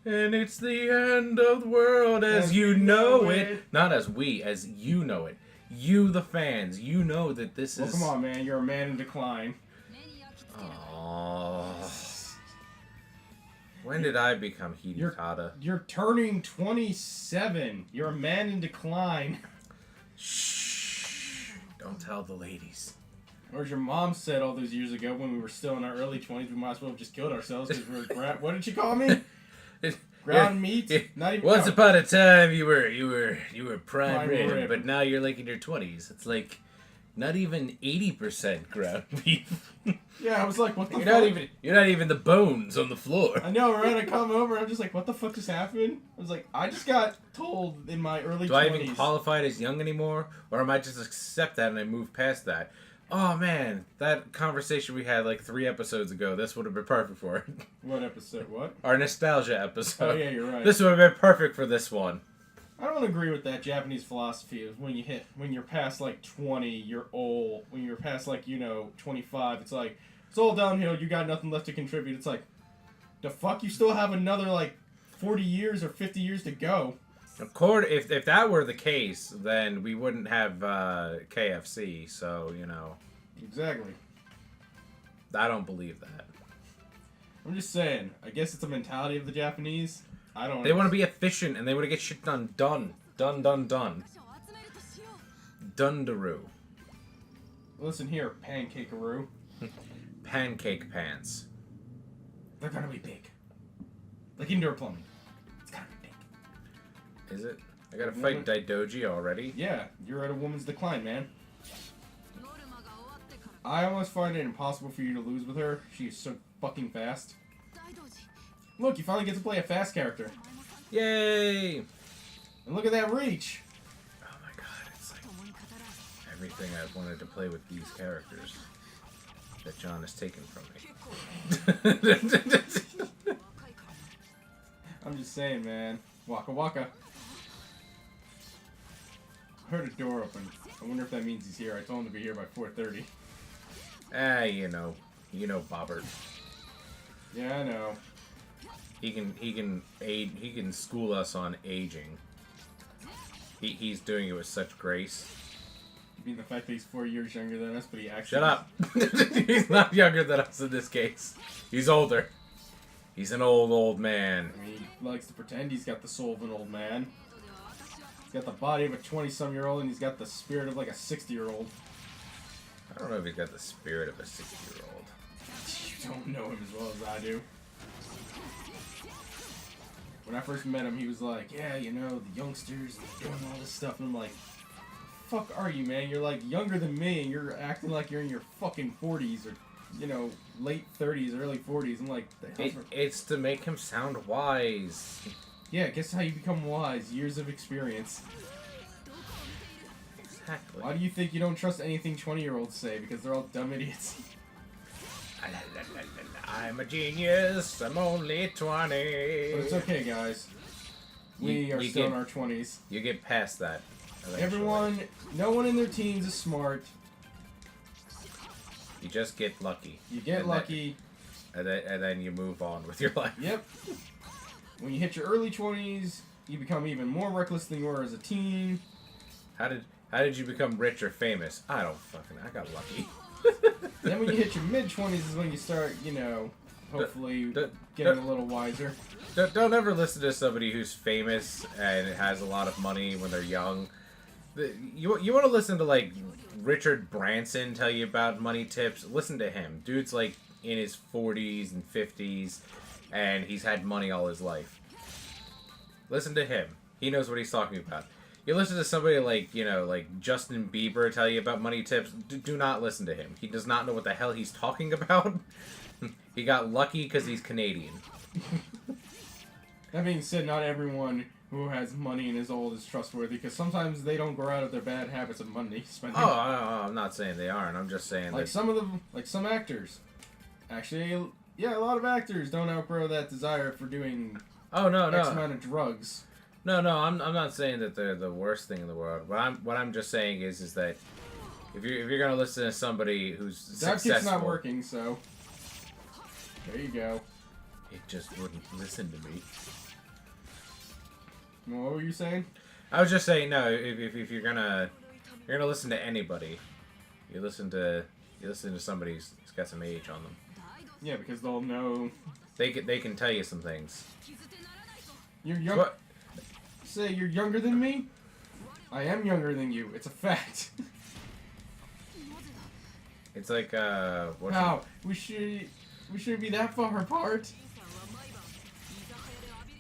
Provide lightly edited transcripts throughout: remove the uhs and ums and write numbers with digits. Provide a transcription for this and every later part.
And it's the end of the world as you know it. Not as we, as you know it. You, the fans, you know that this is... Well, come on, man. You're a man in decline. Aww. When did I become Hidekata? You're turning 27. You're a man in decline. Shh. Don't tell the ladies. Or as your mom said all those years ago when we were still in our early 20s, we might as well have just killed ourselves because we were... What did she call me? Ground meat? Not even... Once upon a time, you were prime rib, but now you're like in your 20s. It's like not even 80% ground beef. Yeah, I was like, what the fuck? You're not even the bones on the floor. I know, right? I come over, I'm just like, what the fuck just happened? I was like, I just got told in my early 20s. Do I even qualify as young anymore? Or am I just accept that and I move past that? Oh man, that conversation we had like 3 episodes ago, this would have been perfect for it. What episode? What? Our nostalgia episode. Oh yeah, you're right. This would have been perfect for this one. I don't agree with that Japanese philosophy of when you're past like 20, you're old. When you're past like, 25, it's like, it's all downhill, you got nothing left to contribute. It's like, the fuck, you still have another like 40 years or 50 years to go. If that were the case, then we wouldn't have KFC, so, Exactly. I don't believe that. I'm just saying, I guess it's a mentality of the Japanese. I don't know. They want to be efficient, and they want to get shit done. Done. Dundaroo. Listen here, Pancake-aroo. Pancake pants. They're gonna be big. Like indoor plumbing. It's gonna be big. Is it? I gotta fight Daidoji already? Yeah, you're at a woman's decline, man. I almost find it impossible for you to lose with her. She is so fucking fast. Look, you finally get to play a fast character. Yay! And look at that reach! Oh my god, it's like everything I've wanted to play with these characters that John has taken from me. I'm just saying, man. Waka waka. I heard a door open. I wonder if that means he's here. I told him to be here by 4:30. You know Bobbert. Yeah, I know. He can school us on aging. He's doing it with such grace. You mean the fact that he's 4 years younger than us, but he actually... Shut up! He's not younger than us in this case. He's older. He's an old man. I mean, he likes to pretend he's got the soul of an old man. He's got the body of a 20-some-year-old, and he's got the spirit of like a 60-year-old. I don't know if he's got the spirit of a 60-year-old. You don't know him as well as I do. When I first met him, he was like, yeah, the youngsters doing all this stuff. And I'm like, fuck are you, man? You're like younger than me, and you're acting like you're in your fucking 40s or, late 30s, early 40s. I'm like, the hell? It's to make him sound wise. Yeah, guess how you become wise? Years of experience. Exactly. Why do you think you don't trust anything 20-year-olds say? Because they're all dumb idiots. I'm a genius. I'm only 20. But it's okay, guys. We are still in our 20s. You get past that. Eventually. No one in their teens is smart. You just get lucky. You get lucky. And then you move on with your life. Yep. When you hit your early 20s, you become even more reckless than you were as a teen. How did you become rich or famous? I got lucky. Then when you hit your mid-20s is when you start, hopefully getting a little wiser. Don't ever listen to somebody who's famous and has a lot of money when they're young. You want to listen to, like, Richard Branson tell you about money tips? Listen to him. Dude's, like, in his 40s and 50s, and he's had money all his life. Listen to him. He knows what he's talking about. You listen to somebody like, like Justin Bieber tell you about money tips, do not listen to him. He does not know what the hell he's talking about. He got lucky because he's Canadian. That being said, not everyone who has money and is old is trustworthy, because sometimes they don't grow out of their bad habits of money spending. Oh, I'm not saying they aren't. I'm just saying like some of them, like some actors. Actually, yeah, a lot of actors don't outgrow that desire for doing X amount of drugs. No, I'm not saying that they're the worst thing in the world. What I'm just saying is that if you're gonna listen to somebody who's successful, that kit's not working, so there you go. It just wouldn't listen to me. What were you saying? I was just saying, no. If you're gonna listen to anybody, you listen to somebody who's got some age on them. Yeah, because they'll know. They can tell you some things. You're young. What? Say you're younger than me? I am younger than you. It's a fact. It's like Wow, we shouldn't be that far apart.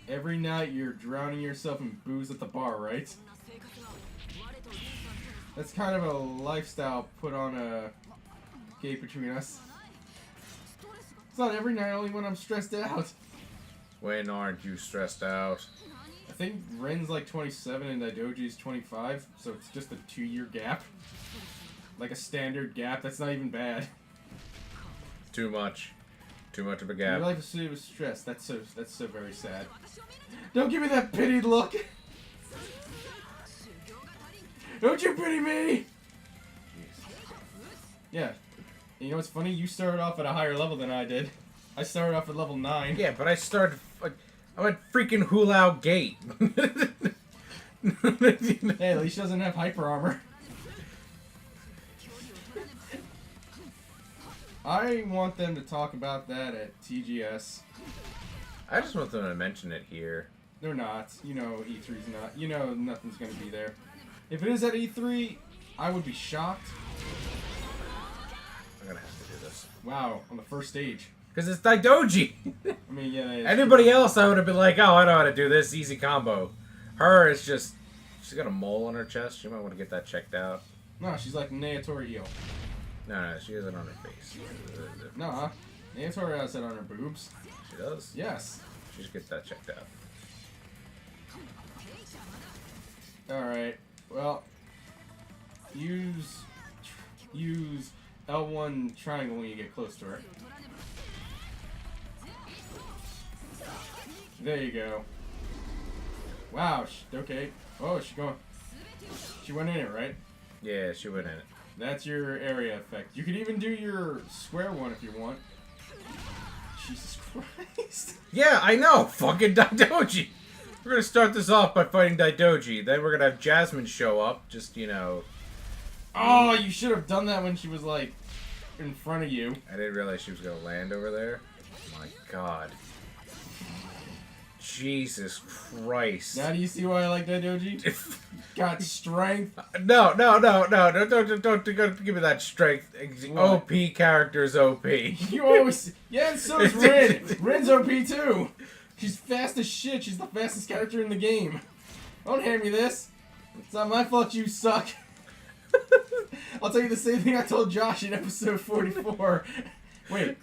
Every night you're drowning yourself in booze at the bar, right? That's kind of a lifestyle put on a gate between us. It's not every night, only when I'm stressed out. When aren't you stressed out? I think Ren's like 27 and Daidoji's 25, so it's just a 2-year gap. Like a standard gap, that's not even bad. Too much of a Your gap. life is filled with stress. That's so very sad. Don't give me that pitied look. Don't you pity me? Yeah. You know what's funny? You started off at a higher level than I did. I started off at level 9. Yeah, but I went freaking Hulao Gate. Hey, at least she doesn't have hyper armor. I want them to talk about that at TGS. I just want them to mention it here. They're not. You know E3's not. You know nothing's gonna be there. If it is at E3, I would be shocked. I'm gonna have to do this. Wow, on the first stage. Because it's Daidoji! I mean, yeah. Anybody else, I would have been like, oh, I know how to do this. Easy combo. Her, it's just... She's got a mole on her chest. She might want to get that checked out. No, she's like Naotori Eel. No, she has it on her face. Nah, Naotori has it on her boobs. She does? Yes. She should get that checked out. Alright, well, use L1 triangle when you get close to her. There you go. Wow, okay. Oh, she went in it, right? Yeah, she went in it. That's your area effect. You could even do your square one if you want. Jesus Christ. Yeah, I know! Fucking Daidoji! We're gonna start this off by fighting Daidoji. Then we're gonna have Jasmine show up. Just, you know... Oh, you should have done that when she was, like, in front of you. I didn't realize she was gonna land over there. My god. Jesus Christ. Now do you see why I like Daidoji? Got strength. No, don't give me that strength. What? OP character's OP. You always... Yeah, and so is Rin. Rin's OP too. She's fast as shit. She's the fastest character in the game. Don't hand me this. It's not my fault you suck. I'll tell you the same thing I told Josh in episode 44. Wait.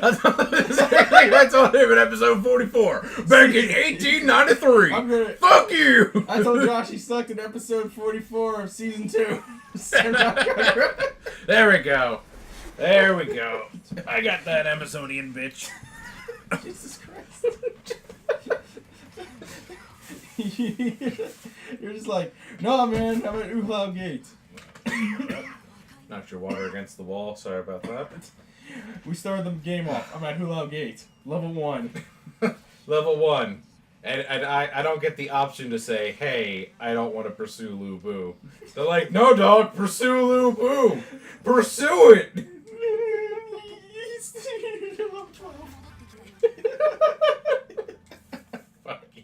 I told him in episode 44. Back in 1893. Fuck you! I told Josh he sucked in episode 44 of season 2. Senran Kagura. There we go. There we go. I got that Amazonian bitch. Jesus Christ. You're just like, nah, man, I'm at Uhlao Gate. Knocked your water against the wall. Sorry about that. We started the game off. I'm at Uhlao Gate. Level 1. Level 1. And I don't get the option to say, hey, I don't want to pursue Lu Bu. They're like, no, dog, pursue Lu Bu. Pursue it. Level 12. Fuck you.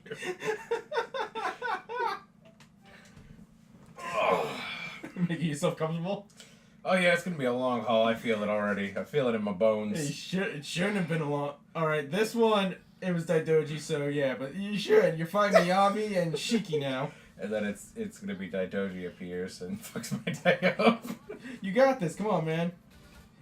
Oh. Making yourself comfortable? Oh yeah, it's gonna be a long haul. I feel it already. I feel it in my bones. It shouldn't have been a long... Alright, this one, it was Daidoji, so yeah, but you should. You're fighting Miyabi and Shiki now. And then it's gonna be Daidoji appears and fucks my day up. You got this, come on, man.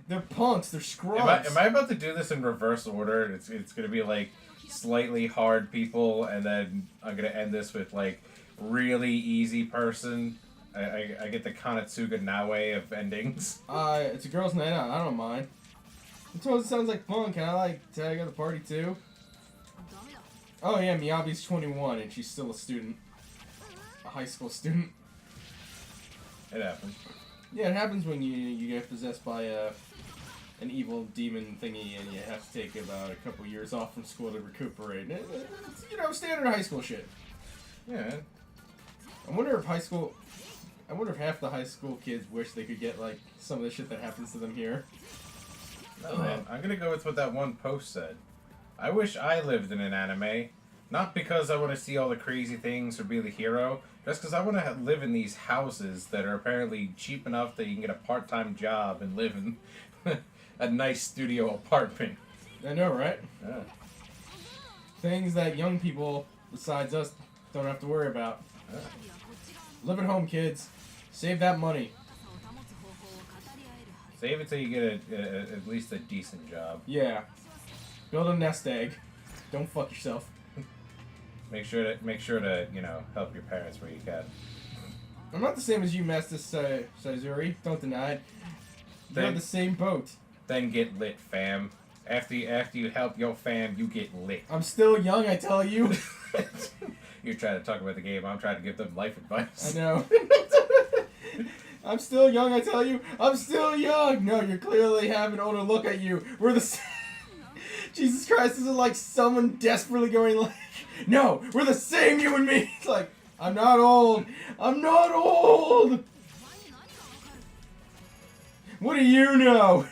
They're punks, they're scrubs. Am I about to do this in reverse order? It's gonna be like slightly hard people, and then I'm gonna end this with like really easy person. I get the Kanetsuga Naue of endings. It's a girl's night out, I don't mind. I told it sounds like fun, can I like tag at the party too? Oh yeah, Miyabi's 21 and she's still a student. A high school student. It happens. Yeah, it happens when you get possessed by an evil demon thingy and you have to take about a couple years off from school to recuperate. It's, you know, standard high school shit. Yeah. I wonder if half the high school kids wish they could get like some of the shit that happens to them here. No, man. I'm gonna go with what that one post said. I wish I lived in an anime. Not because I want to see all the crazy things or be the hero, just because I want to live in these houses that are apparently cheap enough that you can get a part-time job and live in a nice studio apartment. I know, right? Yeah. Things that young people, besides us, don't have to worry about. Yeah. Live at home, kids. Save that money. Save it till you get at least a decent job. Yeah. Build a nest egg. Don't fuck yourself. Make sure to help your parents where you can. I'm not the same as you, Master Saizuri. Don't deny it. You're on the same boat. Then get lit, fam. After you help your fam, you get lit. I'm still young, I tell you. You're trying to talk about the game. I'm trying to give them life advice. I know. I'm still young, I tell you. I'm still young. No, you're clearly having an older look at you. We're the same. Jesus Christ, this is like someone desperately going like, no, we're the same, you and me. It's like, I'm not old. I'm not old. What do you know?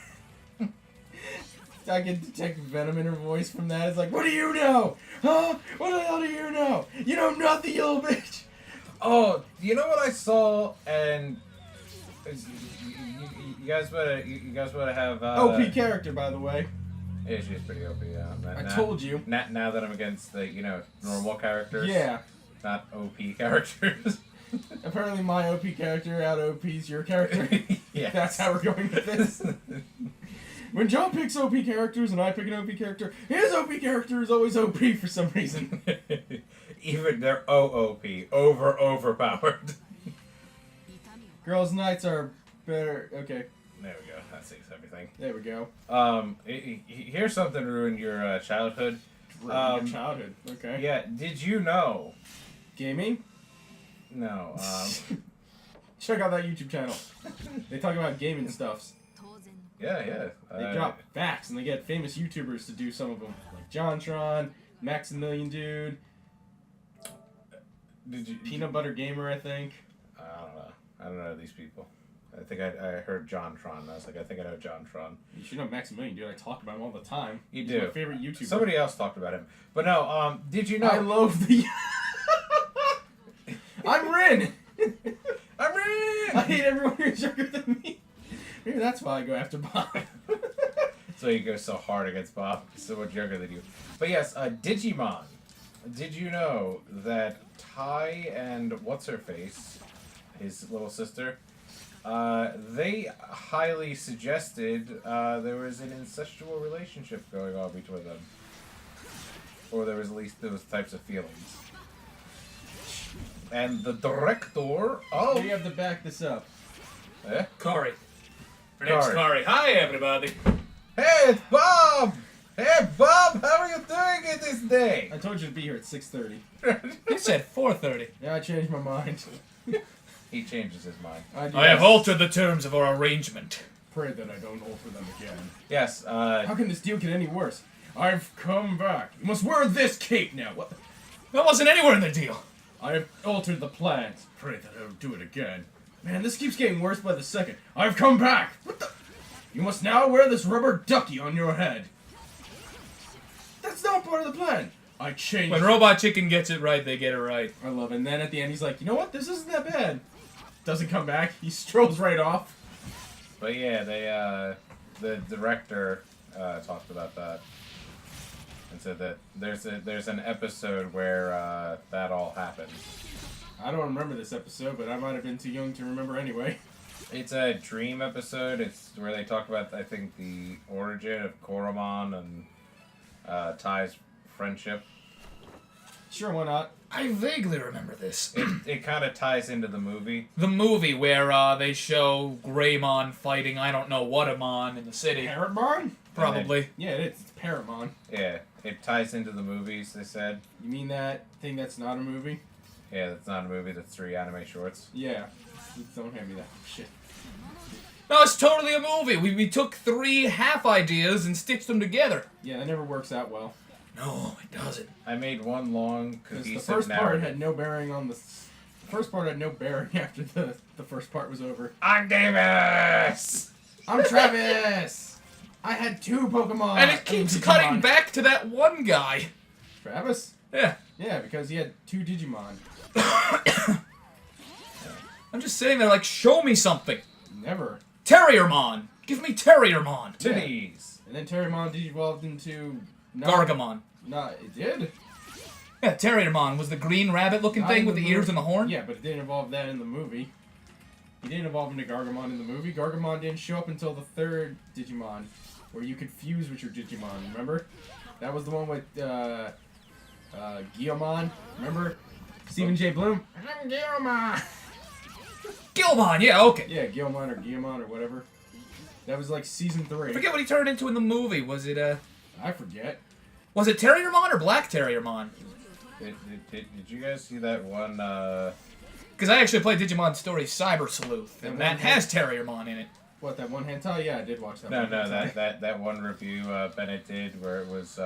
I can detect venom in her voice from that. It's like, what do you know? Huh? What the hell do you know? You know nothing, you little bitch. Oh, you know what I saw? And you guys better have OP character, by the way. Yeah, she's pretty OP. Yeah. I told you. Now that I'm against the normal characters. Yeah. Not OP characters. Apparently, my OP character out OP's your character. Yeah. That's how we're going with this. When John picks OP characters and I pick an OP character, his OP character is always OP for some reason. Even their OOP, overpowered. Girls' nights are better. Okay. There we go. That saves everything. There we go. Here's something to ruin your childhood. Your childhood. Okay. Yeah. Did you know? Gaming? No. Check out that YouTube channel. They talk about gaming stuffs. Yeah. They drop facts and they get famous YouTubers to do some of them, like JonTron, Maximilian Dude. Peanut Butter Gamer, I think. I don't know these people. I think I heard JonTron. I was like, I think I know JonTron. You should know Maximilian Dude. I talk about him all the time. He's my favorite YouTuber. Somebody else talked about him. But no, did you know... I love the... I'm Rin! I'm Rin! I hate everyone who's younger than me. Maybe that's why I go after Bob. So you go so hard against Bob. He's so much younger than you. But yes, Digimon. Did you know that Tai and what's-her-face, his little sister, they highly suggested there was an incestual relationship going on between them. Or there was at least those types of feelings. And the director of... You have to back this up. Eh? Corey. Her name's Corey. Hi, everybody. Hey, it's Bob! Hey, Bob, how are you doing it this day? I told you to be here at 6:30. You said 4:30. Yeah, I changed my mind. He changes his mind. I have altered the terms of our arrangement. Pray that I don't alter them again. Yes, How can this deal get any worse? I've come back. You must wear this cape now. What? That wasn't anywhere in the deal. I have altered the plans. Pray that I don't do it again. Man, this keeps getting worse by the second. I've come back! What the? You must now wear this rubber ducky on your head. That's not part of the plan. I changed When Robot Chicken gets it right, they get it right. I love it. And then at the end, he's like, you know what? This isn't that bad. Doesn't come back. He strolls right off. but yeah, they, the director, talked about that. And said that there's an episode where, that all happens. I don't remember this episode, but I might have been too young to remember anyway. It's a dream episode. It's where they talk about, I think, the origin of Koromon and Tai's friendship. Sure, why not? I vaguely remember this. It kind of ties into the movie. The movie where they show Greymon fighting I don't know what Amon in the city. Parrotmon? Probably. Yeah, it is. It's Parrotmon. Yeah, it ties into the movies, they said. You mean that thing that's not a movie? Yeah, that's not a movie, that's 3 anime shorts. Yeah. Don't hand me that shit. No, it's totally a movie. We took 3 half ideas and stitched them together. Yeah, that never works out well. No, it doesn't. I made one long Because cohesive the first part narrative. had no bearing on the first part had no bearing after the first part was over. I'm Davis! I'm Travis! I had 2 Pokemon! And it keeps cutting back to that one guy. Travis? Yeah. Yeah, because he had 2 Digimon. I'm just sitting there like, show me something. Never. Terriermon. Give me Terriermon. Titties! And then Terriermon Digivolved into... Gargamon. No, it did? Yeah, Terriermon was the green rabbit-looking Not thing in with the ears and the horn. Yeah, but it didn't evolve that in the movie. He didn't evolve into Gargamon in the movie. Gargamon didn't show up until the 3rd Digimon, where you could fuse with your Digimon, remember? That was the one with, Guilmon, remember? Stephen J. Bloom? I'm Guilmon! Gilmon, yeah, okay. Yeah, Guilmon or Guilmon or whatever. That was like season 3. I forget what he turned into in the movie. Was it I forget. was it Terriermon or Black Terriermon? Did you guys see that one, Because I actually played Digimon Story Cyber Sleuth, and that has Terriermon in it. What, that one hentai? Yeah, I did watch that No, one. no, that one review Bennett did where it was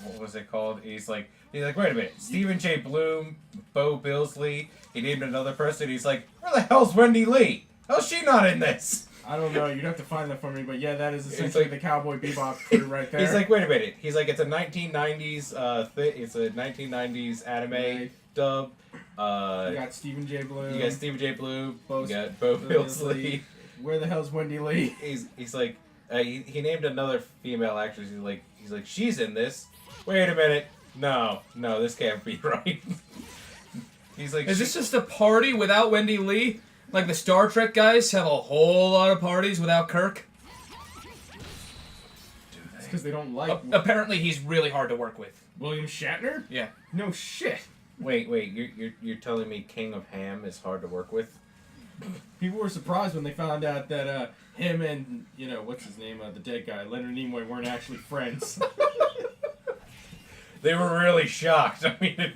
what was it called? He's like, wait a minute, Stephen J. Bloom, Bo Billsley, he named another person. He's like, where the hell's Wendy Lee? How's she not in this? I don't know, you'd have to find that for me, but yeah, that is essentially the Cowboy Bebop crew right there. He's like, wait a minute. He's like, it's a 1990s it's a 1990s anime dub. You got Stephen J. Bloom. You got Stephen J. Bloom. Bo- You got Bo Billsley. Where the hell's Wendy Lee? He's like, he named another female actress. He's like, she's in this. Wait a minute. No, this can't be right. He's like, Is this just a party without Wendy Lee? Like the Star Trek guys have a whole lot of parties without Kirk? It's because they don't like Apparently he's really hard to work with. William Shatner? Yeah. No shit. Wait, you're telling me King of Ham is hard to work with? People were surprised when they found out that him and, what's his name, the dead guy, Leonard Nimoy, weren't actually friends. They were really shocked. I mean,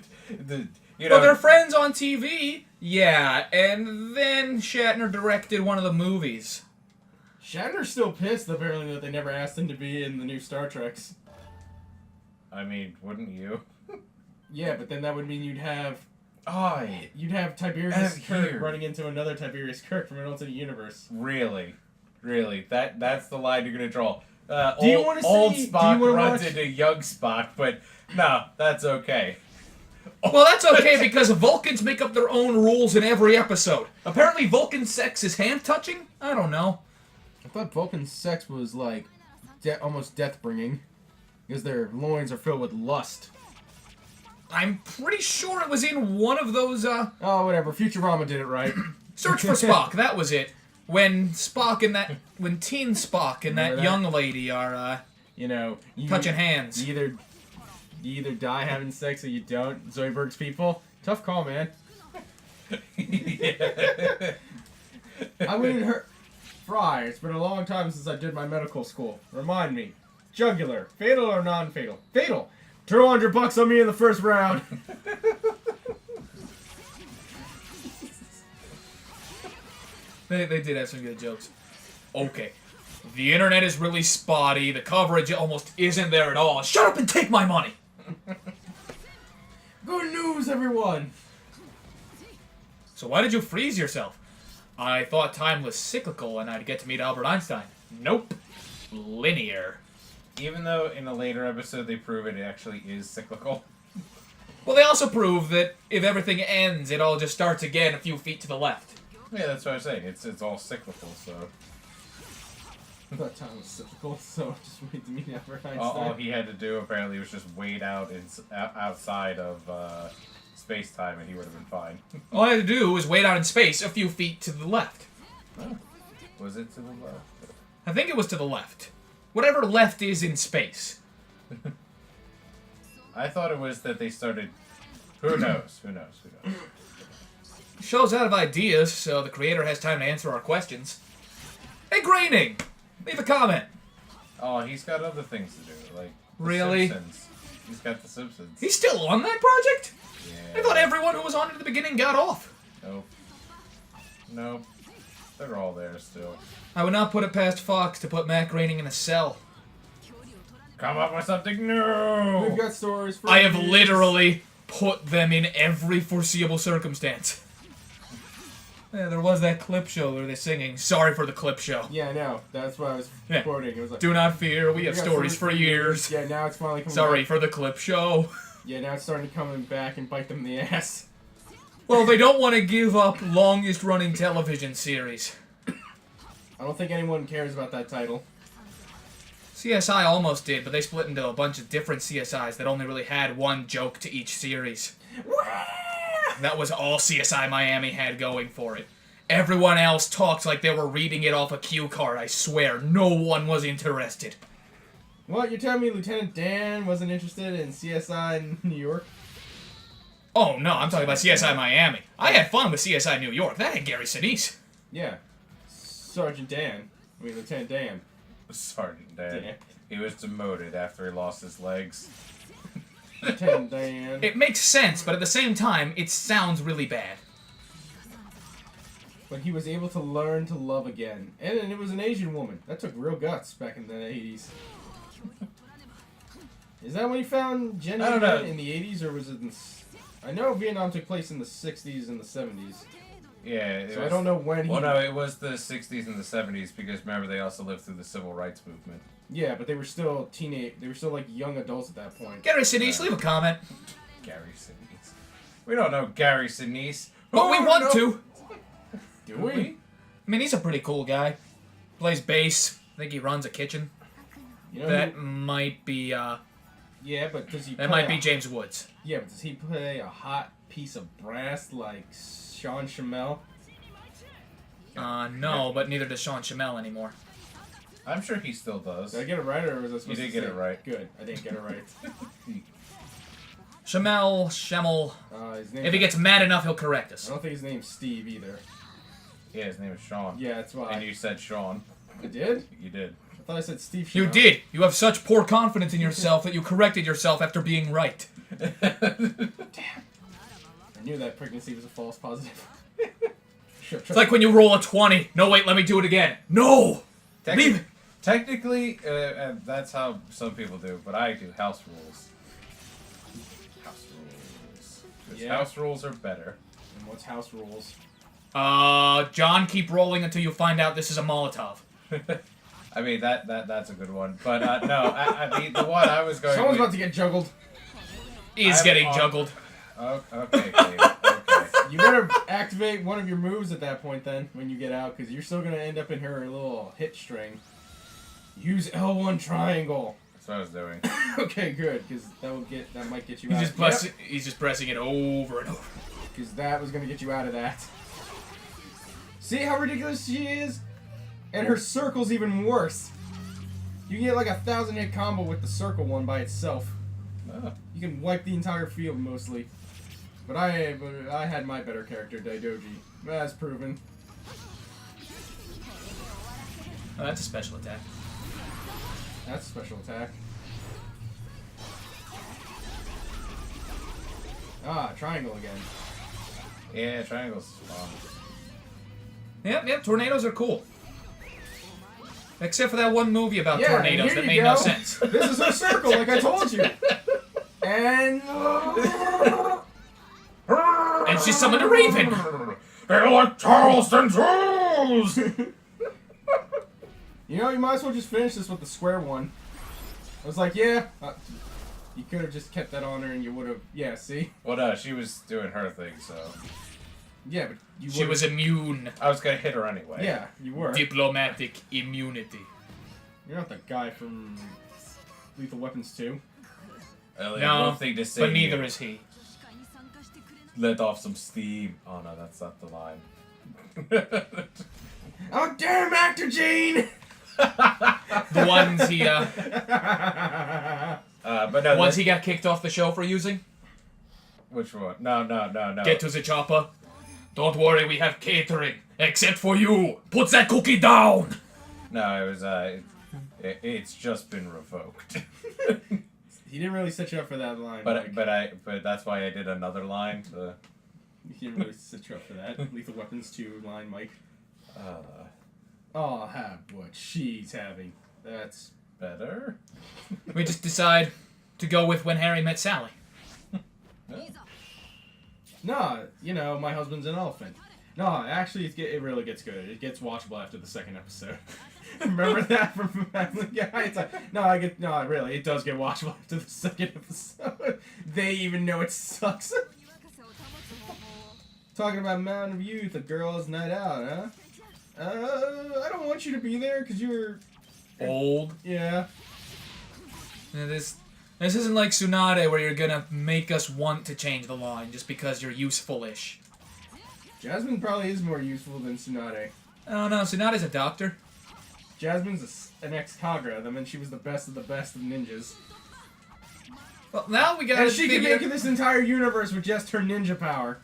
Well, they're friends on TV. Yeah, and then Shatner directed one of the movies. Shatner's still pissed, apparently, that they never asked him to be in the new Star Treks. I mean, wouldn't you? Yeah, but then that would mean you'd have Ev Tiberius Kirk here. running into another Tiberius Kirk from an alternate universe. Really? That's the line you're gonna draw. Do you wanna old see- Spock do you wanna runs watch- into young Spock, but no, that's okay. Well, that's okay because Vulcans make up their own rules in every episode. Apparently Vulcan sex is hand-touching? I don't know. I thought Vulcan's sex was, like, almost death-bringing. Because their loins are filled with lust. I'm pretty sure it was in one of those, Oh, whatever. Futurama did it right. Search for Spock, that was it. When when Teen Spock and that Remember that? young lady are, You touching hands. You either die having sex or you don't. Zoidberg's people. Tough call, man. I wouldn't hurt. Fry, it's been a long time since I did my medical school. Remind me. Jugular. Fatal or non-fatal? Fatal. $200 on me in the first round. They did have some good jokes. Okay. The internet is really spotty. The coverage almost isn't there at all. Shut up and take my money! Good news, everyone. So why did you freeze yourself? I thought time was cyclical and I'd get to meet Albert Einstein. Nope. Linear. Even though in a later episode they prove it actually is cyclical. Well, they also prove that if everything ends, it all just starts again a few feet to the left. Yeah, that's what I'm saying. It's all cyclical, so I thought time was cyclical, so just wait to meet Albert Einstein. all he had to do apparently was just wait out outside of space-time and he would have been fine. All I had to do was wait out in space a few feet to the left. Oh. Was it to the left? I think it was to the left. Whatever left is in space. I thought it was that they started... Who knows? Show's out of ideas, so the creator has time to answer our questions. Hey, Graining! Leave a comment. Oh, he's got other things to do, like The Really? Simpsons. He's got The Simpsons. He's still on that project? Yeah. I thought everyone who was on it at the beginning got off. Nope. They're all there still. I would not put it past Fox to put Matt Groening in a cell. Come up with something new! We've got stories for I have years. literally put them in every foreseeable circumstance. Yeah, there was that clip show where they're singing, "Sorry for the clip show." Yeah, I know. That's what I was Yeah. quoting. It was like, Do not fear, we have got stories for years. Yeah, now it's finally coming Sorry back. for the clip show. Yeah, now it's starting to come back and bite them in the ass. Well, they don't want to give up longest running television series. I don't think anyone cares about that title. CSI almost did, but they split into a bunch of different CSIs that only really had one joke to each series. That was all CSI Miami had going for it. Everyone else talked like they were reading it off a cue card, I swear. No one was interested. What, you're telling me Lieutenant Dan wasn't interested in CSI in New York? Oh, no, I'm talking about CSI Miami. I had fun with CSI New York. That had Gary Sinise. Yeah. Sergeant Dan. I mean, Lieutenant Dan. Sergeant Dan. Dan. He was demoted after he lost his legs. Lieutenant Dan. It makes sense, but at the same time, it sounds really bad. But he was able to learn to love again. And it was an Asian woman. That took real guts back in the 80s. Is that when he found Jenny I don't know. in the 80s, or was it in... I know Vietnam took place in the 60s and the 70s. Yeah. So I don't know when he... Well, no, it was the 60s and the 70s because remember they also lived through the civil rights movement. Yeah, but they were still they were still like young adults at that point. Gary Sinise, leave a comment. Gary Sinise. We don't know Gary Sinise. But we want to. Do we? I mean, he's a pretty cool guy. Plays bass. I think he runs a kitchen. You know, That might be, yeah, but does he that play might be James Woods. Yeah, but does he play a hot piece of brass like Sean Shamel? No, but neither does Sean Shamel anymore. I'm sure he still does. Did I get it right, or was I supposed You to did get say- it right. Good, I didn't get it right. Shamel. His name. If he gets mad enough, he'll correct I us. don't think his name's Steve either. Yeah, his name is Sean. Yeah, that's why. And you said Sean. I did? You did. I thought I said Steve You Shamel. did. You have such poor confidence in yourself that you corrected yourself after being right. I knew that pregnancy was a false positive. It's like when you roll a 20. No, wait, let me do it again. No! Leave it. Technically, that's how some people do, but I do house rules. House rules. 'Cause Yeah. house rules are better. And what's house rules? John, keep rolling until you find out this is a Molotov. I mean, that's a good one. But, no, I mean, the one I was going Someone's with... about to get juggled. Is I'm getting on- juggled. Oh, okay, Dave. Okay. You better activate one of your moves at that point then, when you get out, because you're still going to end up in her little hit string. Use L1 triangle. That's what I was doing. Okay, good, because that might get you He's out. just, he's just pressing it over and over. Because that was going to get you out of that. See how ridiculous she is? And her circle's even worse. You can get like a 1,000 hit combo with the circle one by itself. Oh. You can wipe the entire field mostly. But I had my better character, Daidoji. As proven. Oh, that's a special attack. That's a special attack. Ah, triangle again. Yeah, triangles is fun. Yep, tornadoes are cool. Except for that one movie about Yeah, tornadoes here that you made go. no sense. This is her circle, like I told you. And... And she summoned a raven. They're like Charleston tools! You know, you might as well just finish this with the square one. I was like, yeah. You could have just kept that on her and you would have... Yeah, see? Well, no, she was doing her thing, so... Yeah, but you She would've- was immune. I was gonna hit her anyway. Yeah, you were. Diplomatic immunity. You're not the guy from Lethal Weapons 2. Only No, one thing to say but neither here. is he. Let off some steam. Oh no, that's not the line. Oh, damn, Actor Gene! The ones he, but no, ones he got kicked off the show for using. which one? No. Get to the chopper. Don't worry, we have catering. Except for you. Put that cookie down. No, it was it's just been revoked. He didn't really set you up for that line. but Mike. but that's why I did another line. To, He didn't really set you up for that. Lethal Weapons 2 line, Mike. uh, I'll have what she's having. That's Better. We just decide to go with When Harry Met Sally. Nah, you know, my husband's an elephant. No, actually, it really gets good. It gets watchable after the second episode. Remember that from Family Guy? It's like, no, really, it does get watchable after the second episode. They even know it sucks. Talking about Mountain of Youth, a girl's night out, huh? I don't want you to be there because you're... Old. Yeah. This isn't like Tsunade where you're gonna make us want to change the line just because you're useful-ish. Jasmine probably is more useful than Tsunade. I don't know, Tsunade's a doctor. Jasmine's an ex-Kagura, I mean, she was the best of ninjas. Well, now we gotta And she can figure... make this entire universe with just her ninja power.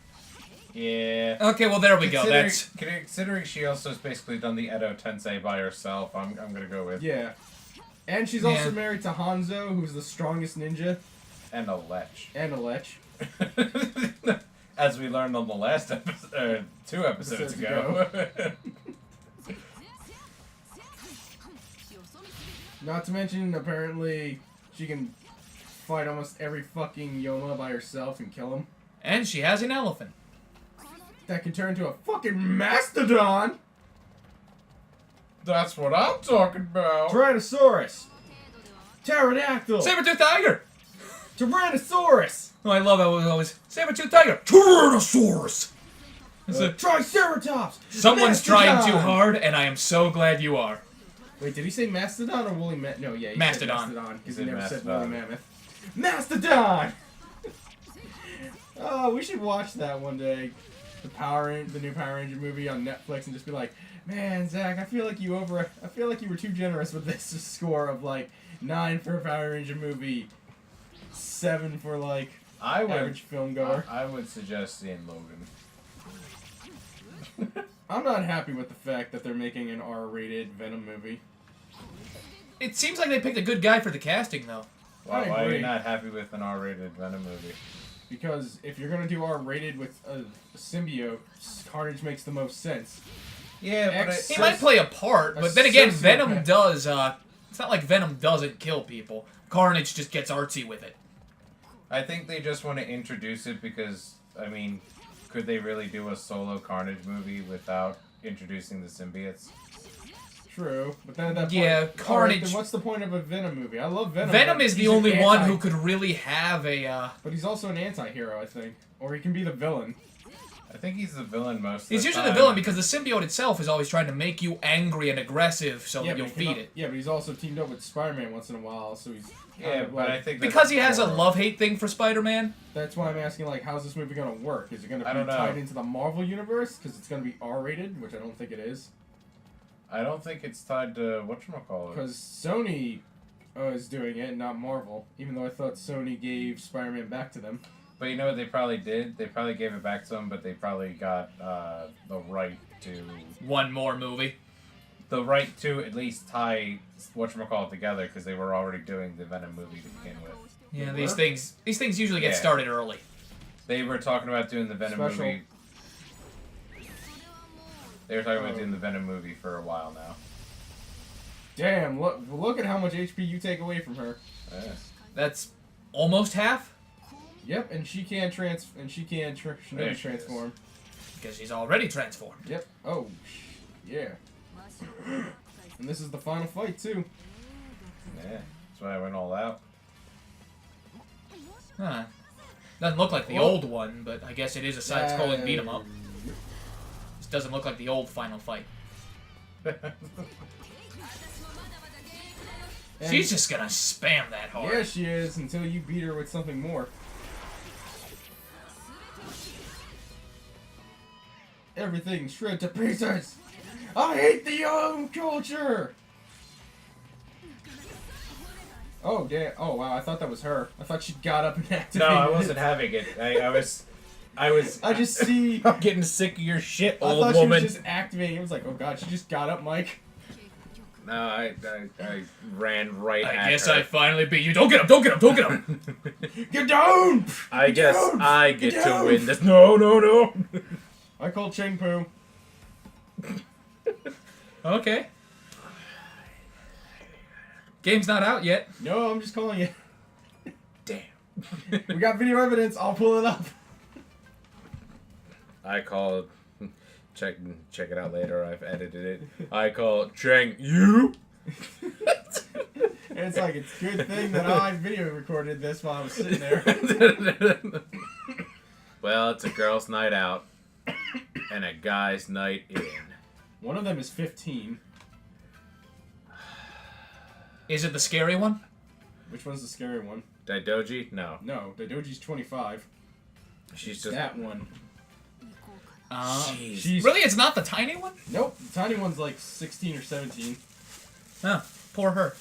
Yeah. Okay, well there we go. That's Considering she also has basically done the Edo Tensei by herself, I'm gonna go with. Yeah. And she's also married to Hanzo, who's the strongest ninja. And a lech. And a lech. As we learned on the last episode, 2 episodes ago. Not to mention, apparently, she can fight almost every fucking Yoma by herself and kill him. And she has an elephant. That can turn into a fucking mastodon! That's what I'm talking about. Tyrannosaurus! Pterodactyl! Saber-tooth tiger! Tyrannosaurus! Oh, I love how it always saber-tooth tiger! Tyrannosaurus! Triceratops! Someone's Mastodon! trying too hard, and I am so glad you are. Wait, did he say mastodon or woolly mammoth? No, yeah, he Mastodon. said mastodon, because He he said never said mastodon. woolly mammoth. Mastodon! Oh, we should watch that one day. The new Power Ranger movie on Netflix, and just be like, man, Zach, I feel like you were too generous with this score of like 9 for a Power Ranger movie, 7 for like average film goer. I would suggest seeing Logan. I'm not happy with the fact that they're making an R-rated Venom movie. It seems like they picked a good guy for the casting, though. Why are agree. you not happy with an R-rated Venom movie? Because if you're gonna do R-rated with a symbiote, Carnage makes the most sense. Yeah, but He might play a part, a but then again, sociopath. Venom does, it's not like Venom doesn't kill people. Carnage just gets artsy with it. I think they just want to introduce it because, I mean, could they really do a solo Carnage movie without introducing the symbiotes? True, but then at that point, Yeah, alright, Carnage- then what's the point of a Venom movie? I love Venom. Venom but is the he's an only one anti- who could really have a, But he's also an anti-hero, I think, or he can be the villain. I think he's the villain most of He's the usually time. the villain because the symbiote itself is always trying to make you angry and aggressive so Yeah, that you'll but he feed can- it. Yeah, but he's also teamed up with Spider-Man once in a while, so he's Yeah, but I think that's Because he has a more- love-hate thing for Spider-Man. That's why I'm asking, like, how's this movie gonna work? Is it gonna I be don't know. tied into the Marvel universe? Because it's gonna be R-rated, which I don't think it is. I don't think it's tied to whatchamacallit. Because Sony is doing it, not Marvel. Even though I thought Sony gave Spider-Man back to them. But you know what they probably did? They probably gave it back to him, but they probably got the right to One more movie. at least tie whatchamacallit together because they were already doing the Venom movie to begin with. Yeah, They these were? things usually get Yeah. started early. They were talking about doing the Venom Special. movie. They were talking about doing the Venom movie for a while now. Damn, look at how much HP you take away from her. Yeah. That's almost half Yep, and she can Shinobi There she transform. because she's already transformed. Yep. Oh, yeah. And this is the final fight too. Yeah. That's why I went all out. Huh. Doesn't look like the Well- old one, but I guess it is a side-scrolling beat 'em up. Uh, This doesn't look like the old final fight. and- She's just gonna spam that hard. Yeah, she is until you beat her with something more. Everything shred to pieces. I hate the young culture. Oh damn! Oh wow! I thought that was her. I thought she got up and activated. No, I wasn't having it. I was. I just see. I'm getting sick of your shit, I old thought woman. she was just activating. It was like, oh god, she just got up, Mike. No, I ran right at I guess her. I finally beat you. Don't get him! Don't get him! Don't get him! Get down! I guess down! I Get get to down! win this. No. I called Cheng Poo. Okay. Game's not out yet. No, I'm just calling it. Damn. We got video evidence. I'll pull it up. I call. Check it out later. I've edited it. I call Chang you. And it's like, it's a good thing that I video recorded this while I was sitting there. Well, it's a girl's night out and a guy's night in. One of them is 15. Is it the scary one? Which one's the scary one? Daidoji? No. No, Daidoji's 25. She's just... That one. Jeez. She's... Really? It's not the tiny one? Nope, the tiny one's like 16 or 17. Oh, poor her.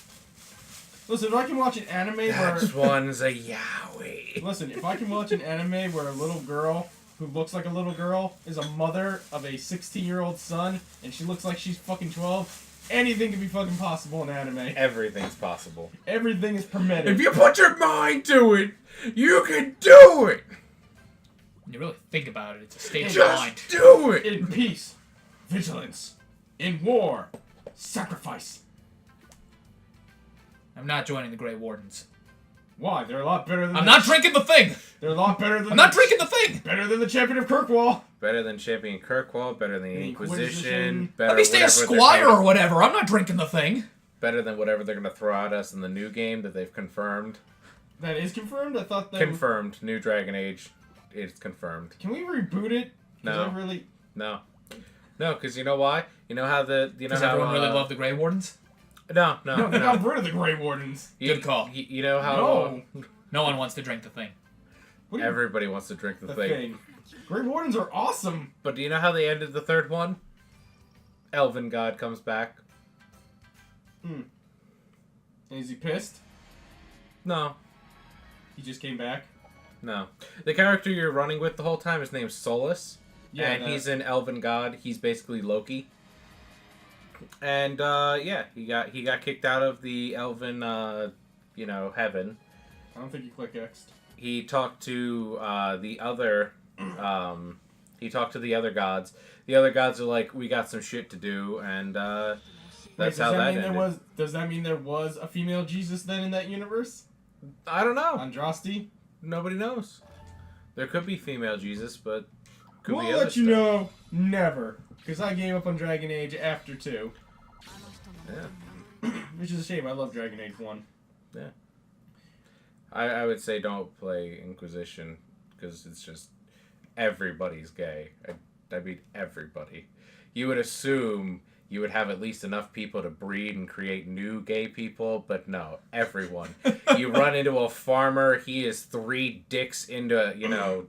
Listen, if I can watch an anime That where... one's a yaoi. Listen, if I can watch an anime where a little girl who looks like a little girl is a mother of a 16-year-old son, and she looks like she's fucking 12, anything can be fucking possible in anime. Everything's possible. Everything is permitted. If you put your mind to it, you can do it. When you really think about it, it's a state of Just mind. do it. In peace, vigilance. In war, sacrifice. I'm not joining the Grey Wardens. Why? They're a lot better than... I'm not drinking the thing! They're a lot better than... I'm not drinking the thing! Better than the champion of Kirkwall. Better than Champion Kirkwall, better than the Inquisition. Better Let me stay a whatever they're squire gonna- or whatever. I'm not drinking the thing. Better than whatever they're going to throw at us in the new game that they've confirmed. That is confirmed? I thought that... Confirmed. New Dragon Age. It's confirmed. Can we reboot it? 'Cause No. I really... No. No, because you know why? You know how the... You know Does how, everyone really love the Grey Wardens? No. No, they got rid of the Grey Wardens. Good call. You know how... No. No one wants to drink the thing. What do you- Everybody wants to drink the the thing. thing. Grey Wardens are awesome. But do you know how they ended the third one? Elven God comes back. Is he pissed? No. He just came back. No. The character you're running with the whole time, his name's Solus. Yeah, and he's an elven god. He's basically Loki. And yeah, he got kicked out of the elven heaven. I don't think you click X. He talked to the other gods. The other gods are like, we got some shit to do, and that's how that ended. Does that mean there was a female Jesus then in that universe? I don't know. Andraste? Nobody knows. There could be female Jesus, but could We'll be other let you stuff. know never. Because I gave up on Dragon Age after 2. Yeah. Which is a shame. I love Dragon Age 1. Yeah. I would say don't play Inquisition, because it's just everybody's gay. I mean, everybody. You would assume you would have at least enough people to breed and create new gay people, but no, everyone. You run into a farmer, he is 3 dicks into,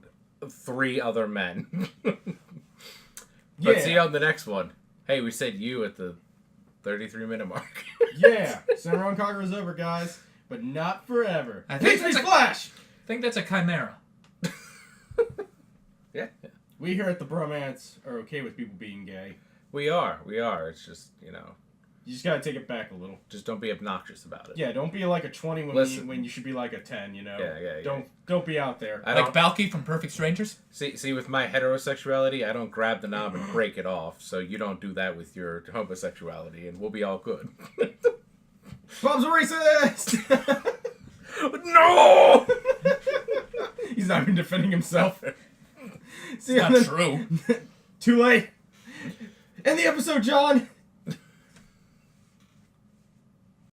3 other men. But see you on the next one. Hey, we said you at the 33-minute mark. Yeah. Senran Kagura's over, guys. But not forever. I think that's Flash! I think that's a chimera. Yeah. We here at the Bromance are okay with people being gay. We are. It's just, You just gotta take it back a little. just don't be obnoxious about it. Yeah, don't be like a 20 when you should be like a 10, Yeah. Don't be out there. I Like don't Balky from Perfect Strangers? see with my heterosexuality, I don't grab the knob and break it off. So you don't do that with your homosexuality, and we'll be all good. Bob's a racist! No! He's not even defending himself. See, Not true. Too late. End the episode, John.